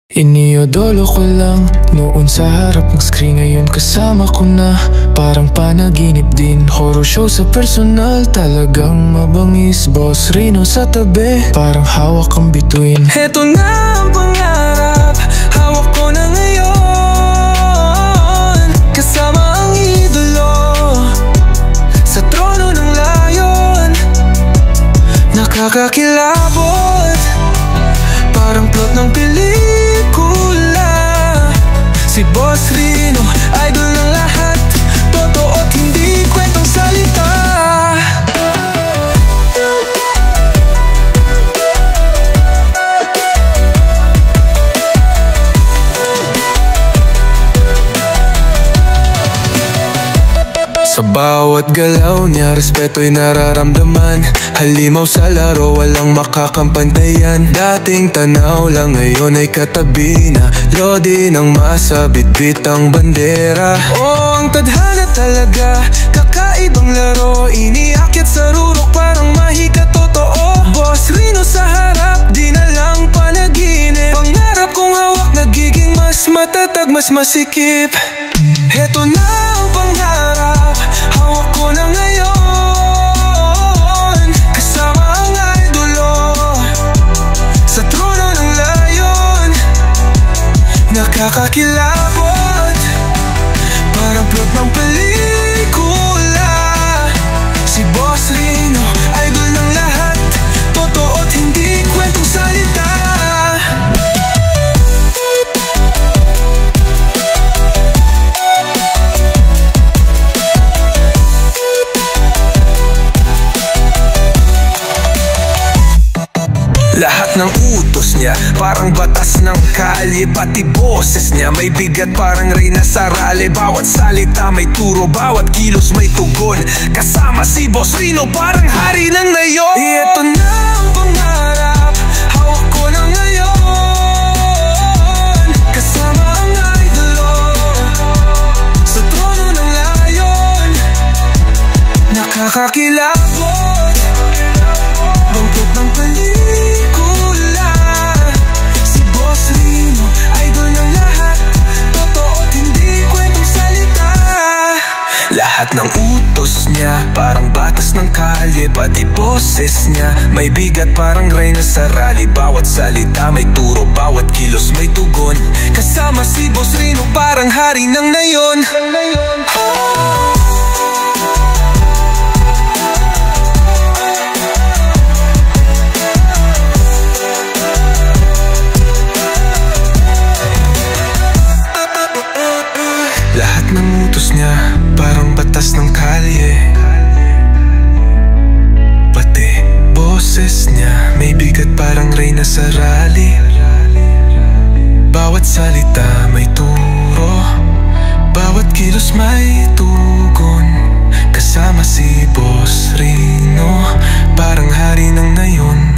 Iniidolo ko lang noon sa harap ng screen. Ngayon kasama ko na, parang panaginip din. Horror show sa personal, talagang mabangis. Boss Rino sa tabi, parang hawak ang bituin. Heto na ang pangarap, hawak ko na ngayon. Kasama ang idolo, sa trono ng layon. Nakakakilabot, parang plot ng pelikula. Si Boss Rino, idol ng lahat, totoo at hindi kwentong salita. Sa bawat galaw niya, respeto'y nararamdaman. Halimaw sa laro, walang makakampantayan. Dating tanaw lang, ngayon ay katabi na. Lodi ng masa, bitbit ang bandera. Oh, ang tadhana talaga, kakaibang laro. Iniakyat sa rurok, parang mahika totoo. Boss Rino sa harap, di na lang panaginip. Pangarap kong hawak, nagiging mas matatag, mas masikip. Heto na ang pangarap, hawak ko na ngayon. Kasama ang idolo, sa trono ng layon. Nakakakilabot, parang plot ng pelikula. Si Boss Rino, idol ng lahat, totoo at hindi kwentong salita. Lahat ng utos niya, parang batas ng kalye. Pati boses niya, may bigat parang reyna sa rally. Bawat salita may turo, bawat kilos may tugon. Kasama si Boss Rino, parang hari ng nayon. Ito na ang pangarap, hawak ko na ngayon. Kasama ang idolo, sa trono ng layon. Nakakakilabot, bangkot ng pelikula. Si Boss Rino, idol ng lahat, totoo at hindi kwentong salita. Lahat ng utos niya, parang batas ng kalye. Pati boses niya, may bigat parang reyna sa rally. Bawat salita may turo, bawat kilos may tugon. Kasama si Boss Rino, parang hari ng nayon. Lahat ng utos niya, parang batas ng kalye. Pati boses niya, may bigat parang reyna sa rally. Bawat salita may turo, bawat kilos may tugon. Kasama si Boss Rino, parang hari ng nayon.